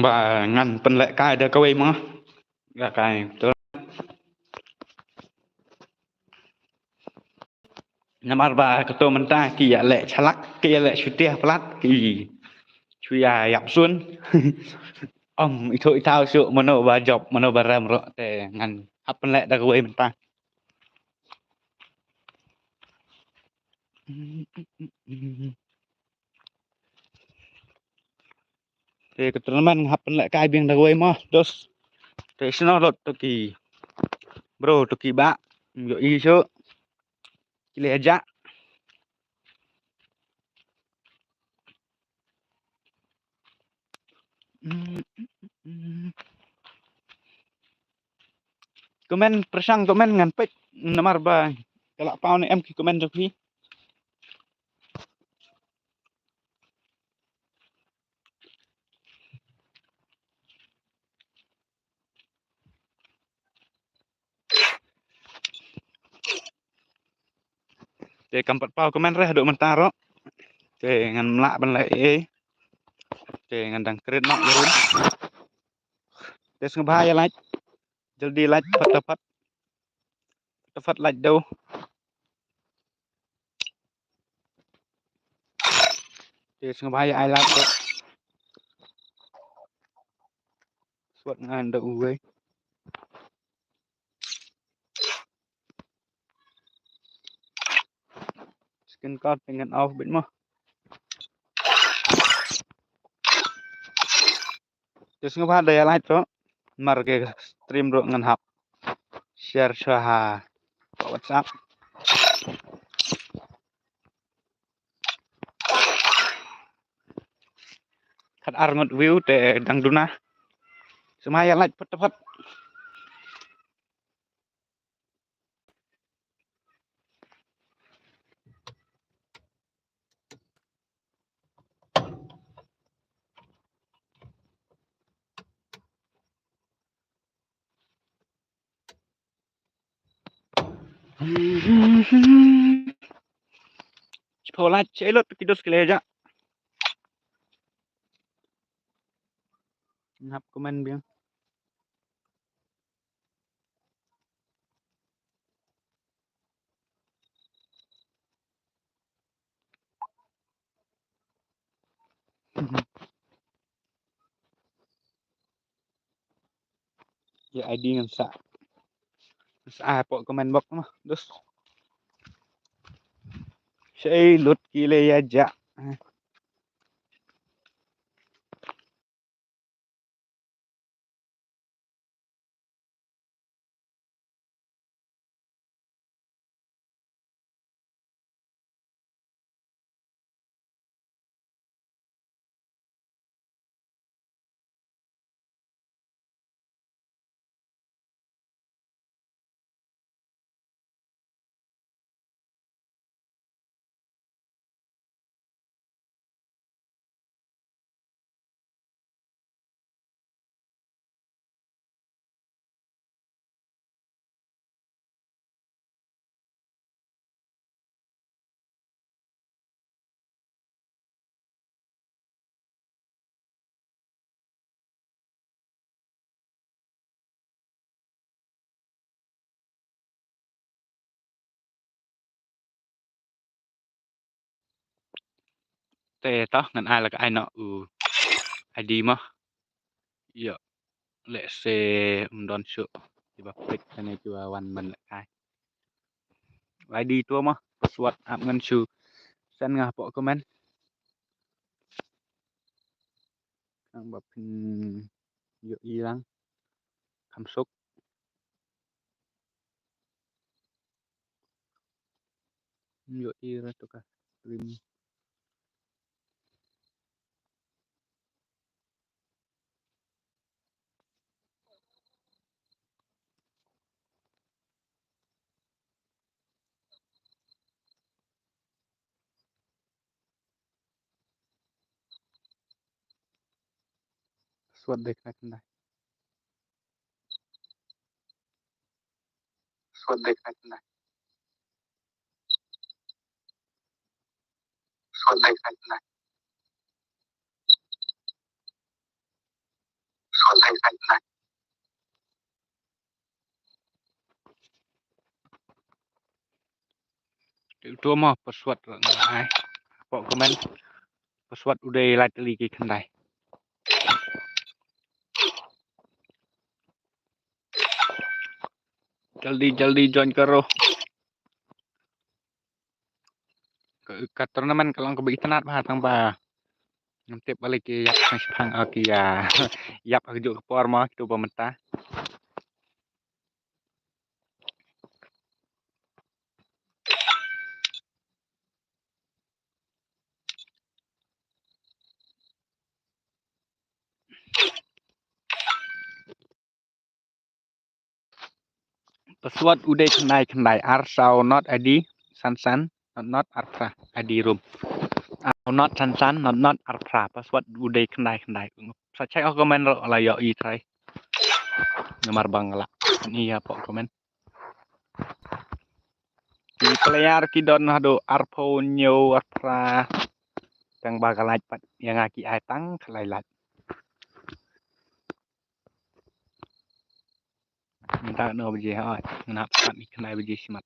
bà ngăn phân lệ cài được câu em á gà cài tớ nama bà ketua mentah kia lệ chalak kia lệ chutia plat ki chuya yap sun itu itau su mano ba job mano ba ram ro te ngan hap lệ da câu em mentah te keturunan hap lệ cài biang da câu em á dos te sino rot toki bro toki ba yo iso kile aja komen persang komen ngan pek namar ba kalak pau ni em ki komen joki te kampat pau komen reh do mentaro te ngan melak ban lek te ngan dang kret nok yurun te sngabaya laj jaldi laj fat laj do te sngabaya ai laj to suat ngan do uwe skin card pengen off bit mah te sngabaya daya laj to mar ke stream ro ngan hap share saha WhatsApp khat arngot view te dang duna semaya laj fat Sekolah celot kidos keleja ngap komen biang ya ID ngan sa po komen box mah dos sei lut kile ya ja te toh ngan ai là cái ai nọ ID mah ya lệ se don su di baplik kane jua wan man lek ai ID tua mah password ap ngan su sen ngah po komen kang bapin yo ilang kamsuk yo ira to ka stream password dek nak nda password dek nak nda password dek nak nda Tua mah pesuat ai. Pok komen pesuat udah lately ki kendai. Jaldi join karo. Ke turnamen kalau ke tenat bah tang bah. Nanti balik ke yap pang aki ya. Yap aku juga ke por mah itu pemerintah. Pesuat udah kendai arsau not adi san not artra adi rum. Not san not artra pesuat udah kendai. Saya cek aku komen lah yo i try. Nomor bangla. Ini ya pok komen. Ki player ki don hado arpo nyo artra. Yang bakal pat yang aki atang kelailat. Minta no biji hot. Kenapa kat ni kena biji simat.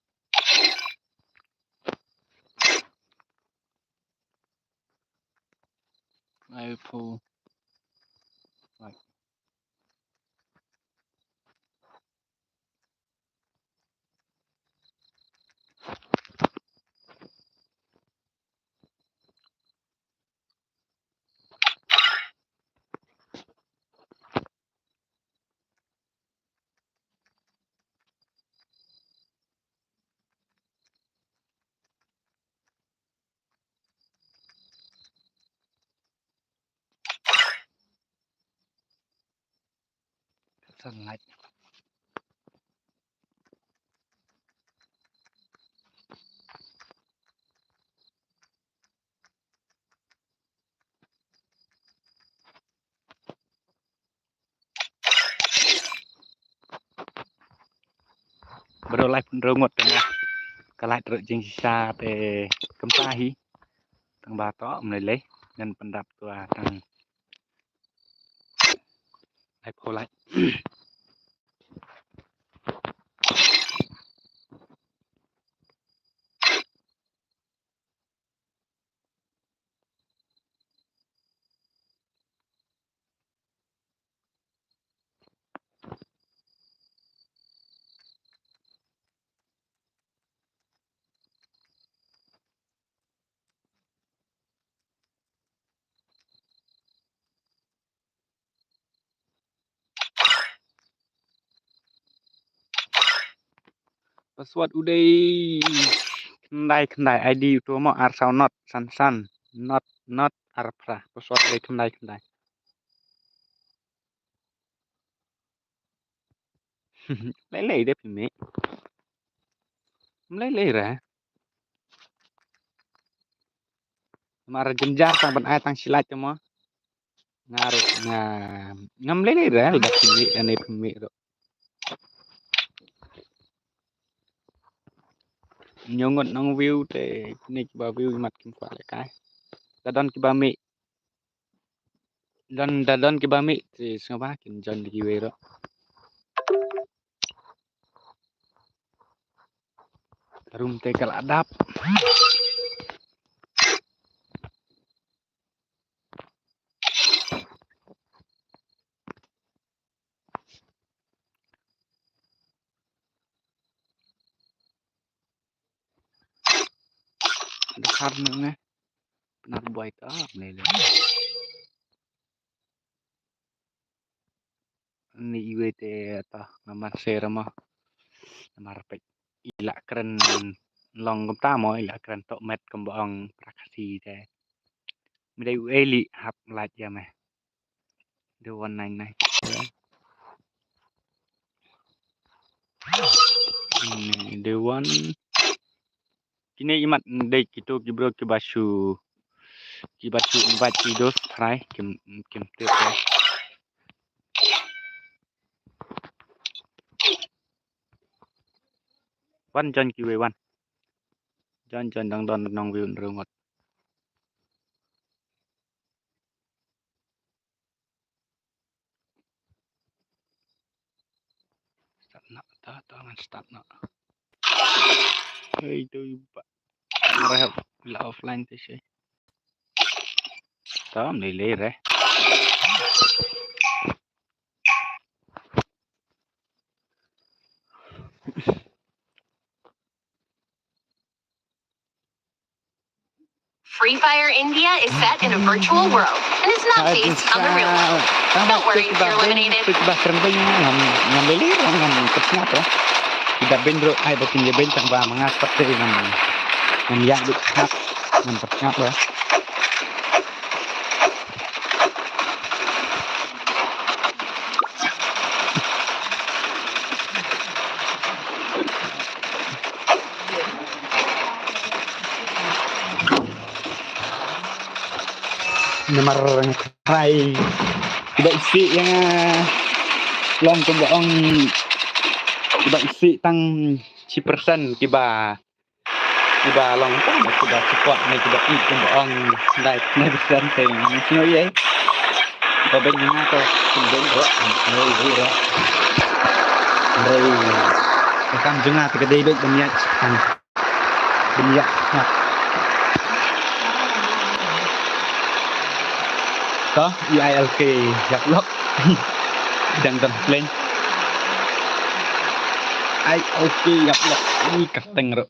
Arpo. Sunlight. Bro live rungot na. Kalai terus jeng sisa pe kempahi. Tang bato meleleh dan pendap tua tang live holai. Pesuat udah kendai ID itu mau arsau not san not arpra pesuat udah kendai. Lele deh pimi. Lele ra. Mara jenjar tang ban ai tang silat cuma ngaruh ngam lele ra udah pimi ane pimi ro. Nyongot nong view te ni ba view mat kim kwa le kai. Dadon ki ba mi dadon ki ba mi ti sapa kin jon di we ro. Rum te kal adap. Dekar nne. Nak buai ta lele. Ni iwe te ta namar sera mah. Namar pek ila keren long kom ta mo ila keren tok met kembang prakasi te. Midai u eli hap lat ya meh. The 199. The one kini imat dek gitu kibro kibasu invite kidos try kim tip ya. Wan jon kiwe wan. Jon dang don nong wiun rungot. nak ngan start nak. Hei tu iba. Mereka bila offline tu sih. Tam lele re. Free Fire India is set in a virtual world and is not based on the real world. Don't worry if you're eliminated. Sudah terbang ngam lele ngam kepnya tu. Tidak bendro ai batin dia bentang ba mengasak dari ngam ya duk nak ngam kepnya tu. Nomor hai tidak isi yang long kembaong tidak isi tang cipersen kiba long tang sudah cepat naik tidak i kembaong naik persen teng sino ye babeng nga to sindeng ro rei kam jenga te kedai bet banyak có ILK gặp lốc đang tầm lên ILK gặp lốc ini keteng ro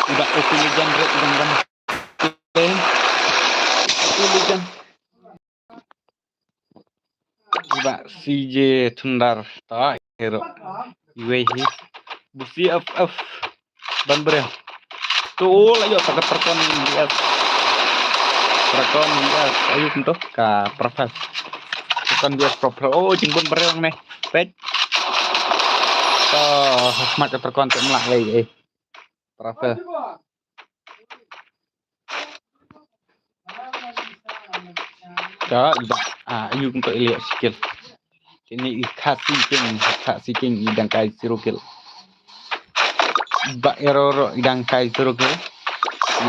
udah oke legend ro dan lên legend udah CJ Thundar ta hero UAE busi FF ban bre tuh layo pada perkon dia Prakon bias, ayo untuk ke profes. Bukan bias proper. Oh, jemput bereong nih, pet. Oh, mat ke terkon untuk melak lagi, profes. Ya, ayo untuk lihat skill. Ini kasih king idang kai sirukil. Ba error idang kai sirukil.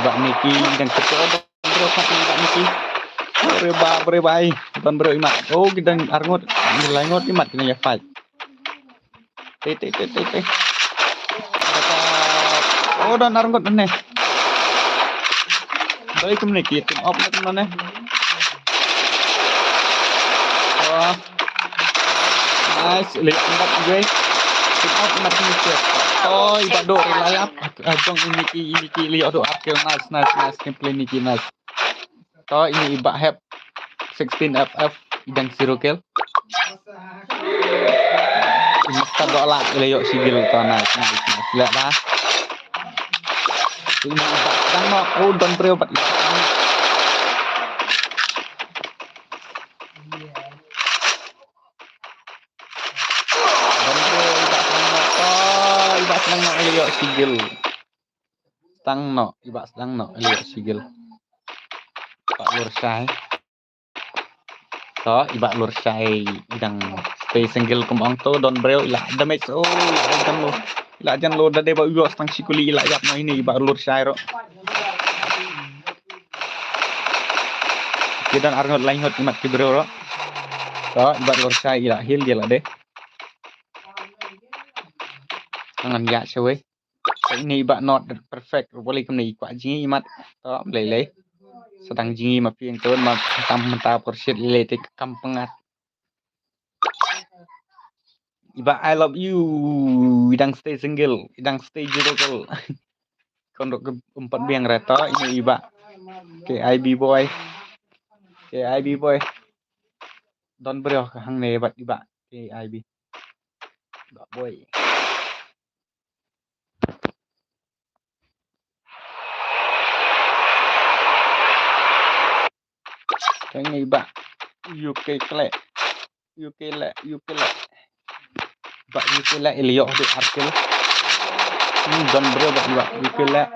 Ba niki idang kecoh. Berebai bukan berimat. Oh kita arngot nilai ngot imat kena ya fight. Tete. Oh dan arngot nih. Baik kemana kita off nak mana? Oh, nice lihat empat gue. Tim off imat kena siap. Oh ibat do layap. Jong ini lihat do akil nice gameplay niki nice. Oh ini ibak have 16 FF idang 0 kill. Ini start lah leyok sigil to nice. Lihat dah. Ini ibak sedang no don pre obat. Ibak sedang no leyok sigil. Ibak sedang no leyok sigil. Pak lur sai to ibak lur sai idang stay single kembang to don breo ila damage ila jan lo dade ba uyo stang sikuli ila yap no ini ibak lur sai ro kidan arngot lain hot imat ki breo ro to ibak lur sai ila heal dia lah deh tangan ya sewe ini ibak not perfect boleh kemni kwa jingi imat to lele sedang jingi ma pieng ton ma tam mentah porsit lele ke kampengat iba I love you idang stay single idang stay zero kondok ke empat biang reto ini iba KIB boy don bro ke hang ne bat iba KIB boy Kayaknya iba UK le Ba UK le ilio di arkel don bro ba iba UK le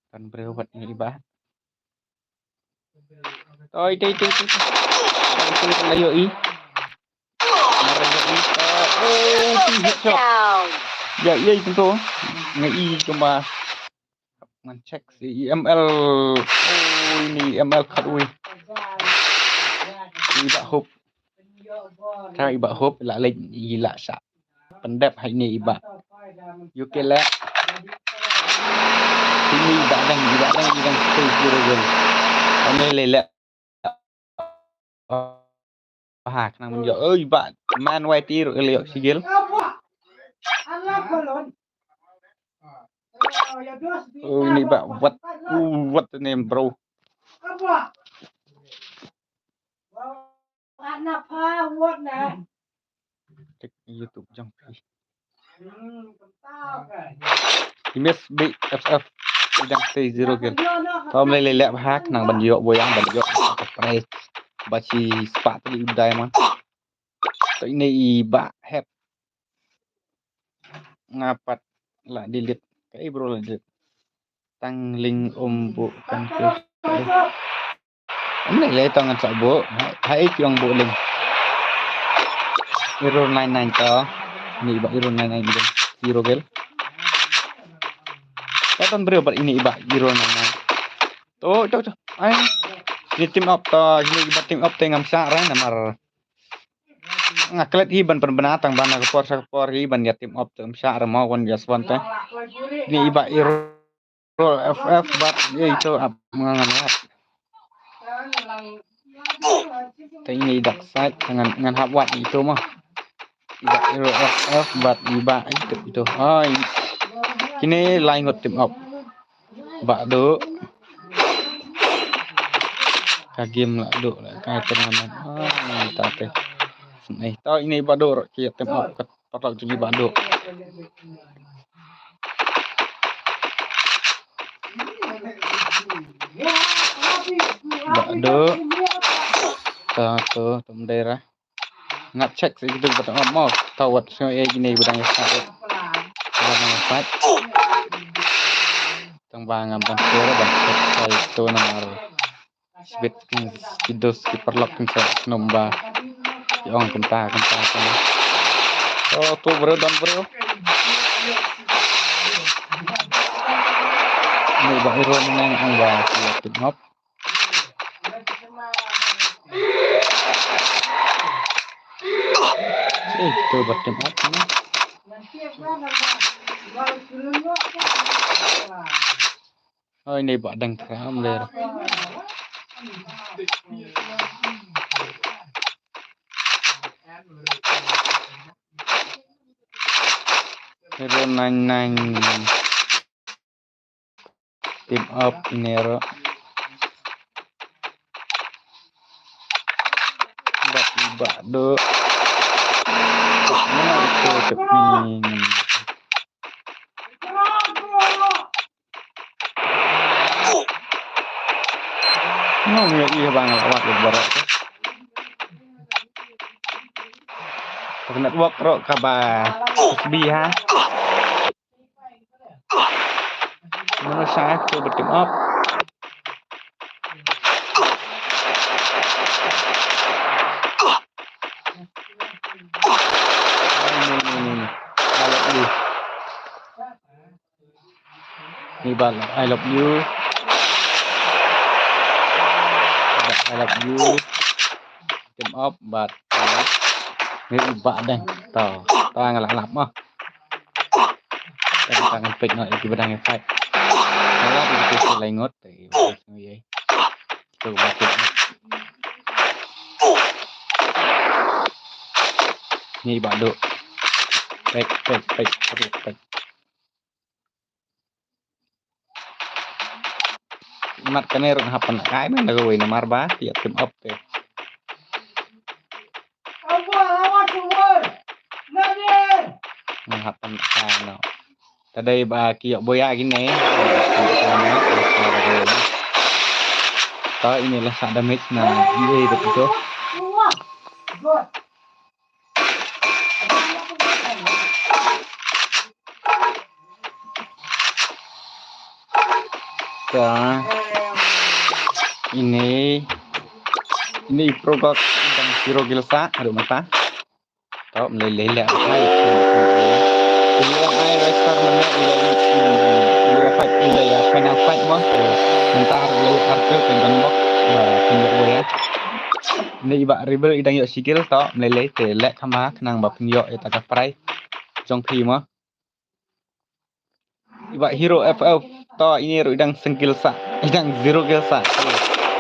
don bro ba iba oi tei layo i oh headshot ya tentu ngai cuma ngecek si IML. Oh, ini IML kadui. Ibak hop. Ra ibak hop la lệnh gila sa. Pendap hai ni ibak. Yukela. Ini ibak dan stay zero goal. Ame lele. Hak nang menjo. Oh ibak man white tir elio sigil. Oh ini ibak what the name bro. Cek YouTube jong pi. Imes BFF đang stay zero goal. Tom lele hak nang banjo boyang banjo. Price baci spat di udai man. So ini ibak hep ngapat lah delete kayak bro lah delete tang link bu kan ini le tangan sak bu hai yang bu link error 99 to ini ibak error 99 gitu zero gel kapan berapa ini ibak error 99 tuh ay ini team up to ini ibak team up tengam sarang namar ngaklet hiban penatang bana kepor hiban ya tim op tem syar mau kon jaswan teh ini iba iro FF bat itu mengangat teh ini dak site dengan hawat itu mah iba iro FF bat iba itu oh kini lain ngot tim op bak do ka game lah do ka turnamen mantap teh nih tau ini bado kia tim up ke total jadi bado tuh tem daerah nggak cek sih gitu betul mau tahu what ini budangnya satu tembang ngambang kira basket itu nomor speed video skipper lock nomba yang kentah oh tuh bro ini baru menang angga tim hop itu buat tim hop oh ini badang kram ler Hero 99 team up Nero bado itu teping iya bang lawat barat network ro kabar biha mana saya ke bertim up ini bal I love you tim up bat ini bak deh tao nggak lap mah tangan pek nggak itu bedangnya fight kalau itu lengot vậy từ ba chục như bạn được pek mặt cái này rồi happen cái mà rồi nó mar ba thì tim up thế happen cái nó tadi ba kia boya gini tahu inilah sak damage nah iya betul ya ini produk dan zero gilsa ada mata tahu meleleh hai ini air restar mana Dia fight dia final fight mah. Mentar lu arkel tengkan bok. Pinjak gue ya. Ni iba rebel idang yok sikil to melele te lek kama kenang ba pinjok eta ka prai. Jong pi mah. Iba hero FF to ini ru idang sengkil sa. Idang zero kill sa.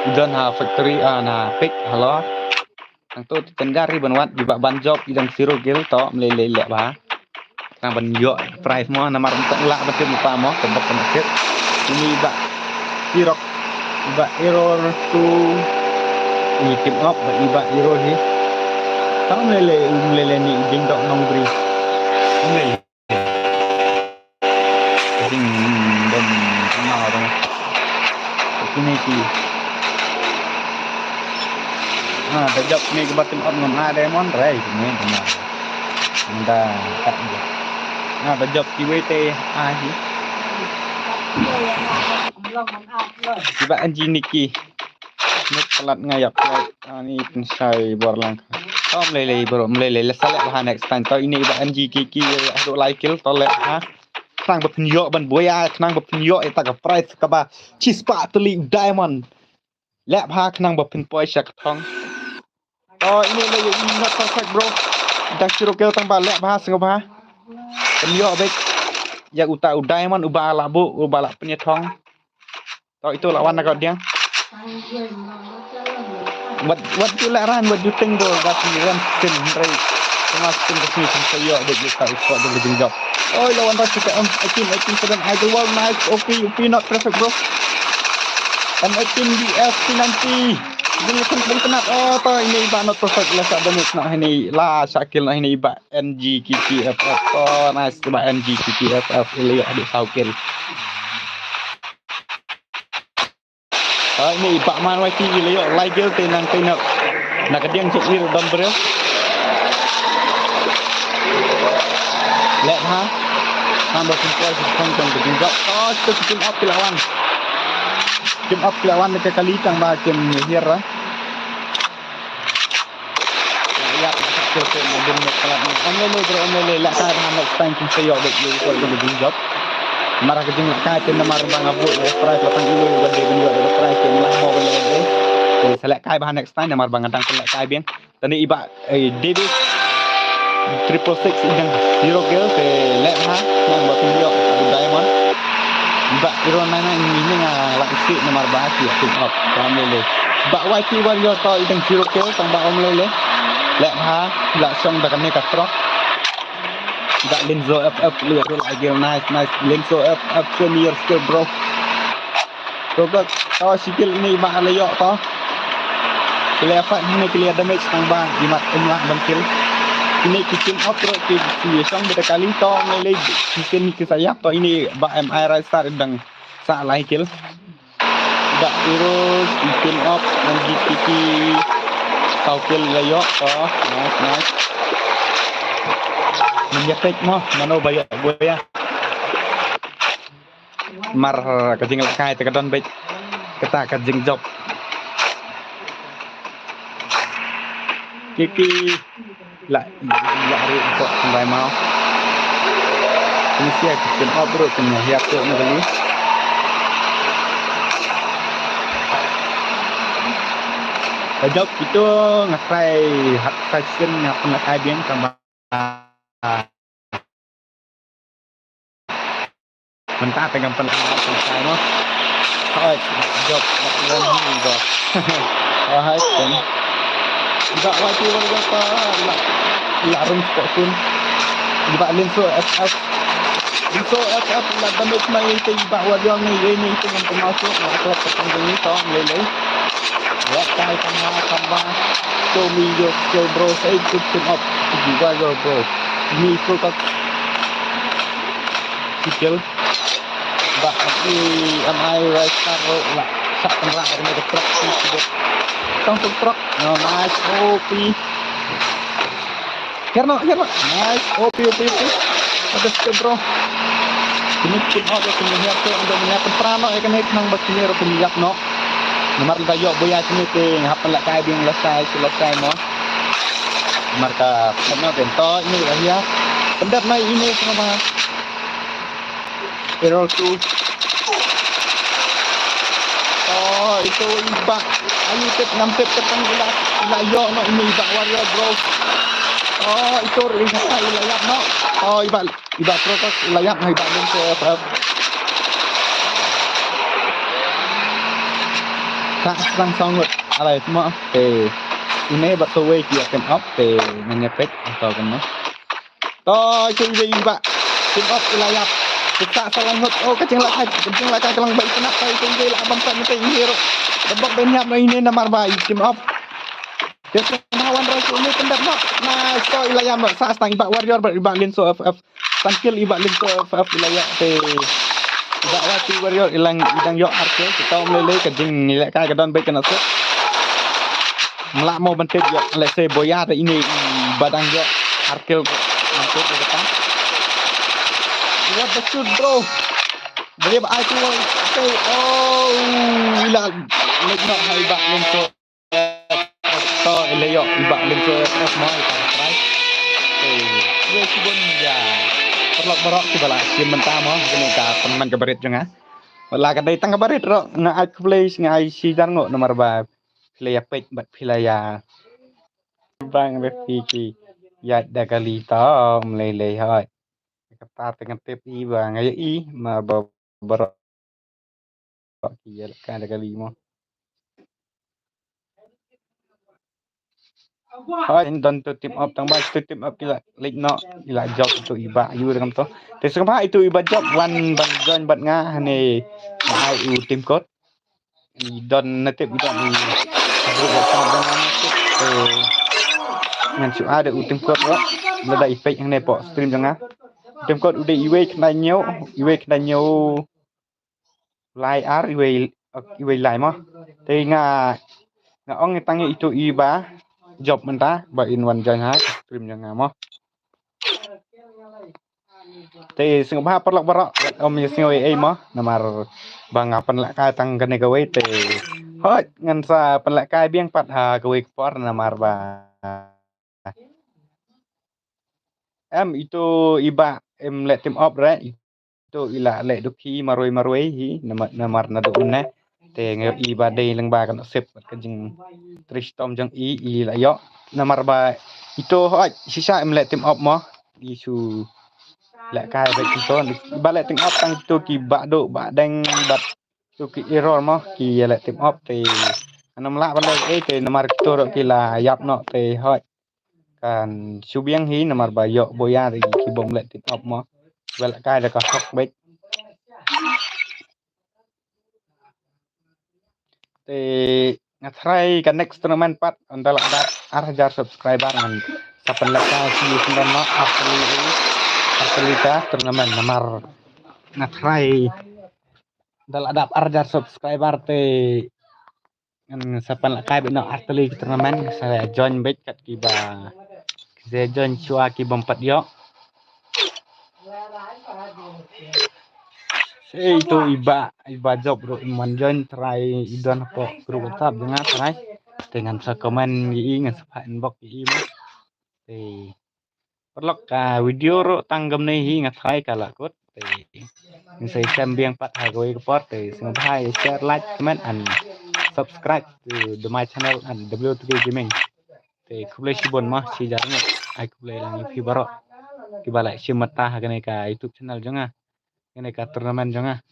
Idon ha factory na pick halo. Ang tu tenggari banwat iba ban job idang zero kill to melele lek ba. Nang ban yo price mo namar tak lak betul lupa mo tebak penyakit ini iba sirok iba error tu ini keep up iba error ni tao lele ni ding dok nong bri ini ding dan kenal dong ini ki tajak ni ke batin up ngam diamond rai ni benar anda tak tajak QWT hi Iba anji niki net pelat ngayap ni pensai borlang to melele bro melele lesalek bahan next time to ini iba anji kiki aduk like kill to lek ha nang berpenjok ban boya nang berpenjok eta ka price ka ba chispa teli diamond lek ha nang berpenpoi syak thong to ini le not perfect bro dak siro kill tang ba lek ha sengop ha penjok baik ya uta diamond uba labu uba lak penyethong to itu lawan nak dia what you like run what you think though that you run skin right sama skin resmi saya ada kita for the living job oh lawan pas kita 18 sedang idol world nice OP not perfect bro and 18 DF nanti ini kenap oh to ini iba not perfect lah sak damage nak ini lah Syakil nak ini iba NG Kiki FF oh nice iba NG Kiki FF ini adik Syakil ini iba man YT leo like gel tenang tenang nak kediang cek ni dam bro let ha tambah simple tong berjingap oh tu team up lawan dekat kali tang ba game here lah ya tak cek modem kelat ni onle lah kan next time saya ada you berjingap marah kejing ka chen namar bang abu price 8 kilo gede ben yo price chen lah mo ben le selek kai bahan next time namar bang adang selek kai bien tani iba Davis 666 idang zero kill se lek ha nang ba pin yo diamond iba hero 99 ini nga lak isi namar ba si pick up kam le ba YT warrior to idang zero kill tang ba om le lek ha lak song da kan ni ka trok dak Lenzo FF lihat lagi nice Lenzo FF senior skill bro Robot tahu skill ini bang aleyok toh clear fight ini clear damage tang bang jimat umlah bangkil ini kitchen up terus di song beda kali toh nilai kitchen ke saya toh ini bak MI Ristar dan salah kill dak terus kitchen up dan GTP tau kill layok toh nice menyetek mah mano bayak boya mar kajing lak kai tekadon baik kata kajing job kiki lak hari kok sampai mau ini sih kitchen obrol kena hiap tu ni job itu ngatrai hak fashion yang pernah kajian tambah mentah pegang selesai mah hai job nak ni dah hai kan tidak wajib warga apa lah rum spotun juga Lenzo FF lah damage mai itu ibak warga ni ini itu yang termasuk klub tertentu ni tahu lele ya kai tambah show me your skill bro saya good team up juga bro ni full cut skill bah ini MI Ristar lah sak terang ini ke truk sudah tong truk nice OP karena nice OP ada skill bro ini team up yang melihat tu untuk menyiapkan perano kan nang berkini penyiap no nomor tayo boya sini ting hapan lak kai bing selesai mo marka sama bento ini lah ya pendat mai ini sama error tu itu iba ayu tip 6 tip ketang ila yo no ini iba warrior bro. Oh itu lihat ilayap no. Oh iba protokol ilayap iba link ke FF. Tak langsung alay semua. Ini betul way dia team up menyepet atau kan no. To cuy iba team up ilayap. Kita salangot oh kecing lakay kelang baik kena kay cuy lah abang tak nyete hero. Debok benyap no ini namar baik team up. Dia lawan rasu ini pendap no. Nah so ilayap no sa stang iba warrior iba lin so FF. Tankil iba lin so FF ilayap iba wati warrior ilang yo arke kita melele kejing nilai kay kedon baik kena set. Melak mau bentit yo let's say boya ini badang yo arkil bentit ke depan. What the shoot bro. Dia ai tu okay. Oh ila leg no hai ba lin so to eleyo iba lin so FF mo right. Dia sibun ya. Perlu berok si bala si mentah mo kene ka teman kebarit jeng wala ka dai tang kebarit ro nga ai play ngai si dan ngo nomor ba play page bat pilaya bang refiki ya da kali ta mlele hai kata dengan tip i bang ai i ma berok ki ya ka da kali mo hai don tu team up tang ba tu team up kila lik no kila job tu iba yu dengan to te sema itu iba job one ban join bat nga ne mai u team code ni don natip don ni grup WhatsApp dengan ngan su ada u team code wa lada ipek yang ne po stream janga team code udah iwe kena nyo lai ar iwe lai mo te nga ong tangi itu iba job mentah ba in one join ha stream janga mo te sing ba perlok barok om sing we mo namar bang apan la ka tang kene gawe te hot ngan sa pen la ka biang pat ha gawe por namar ba em itu iba em let team up right itu ila le duki maroi hi namar na do ne te nge iba dei leng ba kan sep kan jing tristom jang i la yo namar ba itu hot sisa em let team up mo isu lek kai baik itu balik team up tang tu ki ba do ba deng bat tu ki error mo ki lek team up te anam la bandai te namar tu ro ki la yap no te hot kan subiang hi namar ba yo boya ri ki bom lek team up mo balik kai da ka hok baik te ngatrai kan next tournament pat andal ada 1,000 subscriber ngan sapen lek kai si sundan no Artelita turnamen namar ngatrai dal adap 1,000 subscriber te ngan sapan la kai beno arteli turnamen saya join back kat kiba saya join chua ki bompat yo itu iba job bro man join try idon po grup WhatsApp dengan try dengan sa komen gi ngan sa inbox gi mo te perlok ka video ro tanggam nei hi ngatrai kala kot te saya sambiang pat ha goi report te sing bhai share like comment and subscribe to my channel and W3 Gaming te kublai sibon mah si jarang ai kublai lang fi barok ki balai si mata ha ka YouTube channel janga kene ka turnamen janga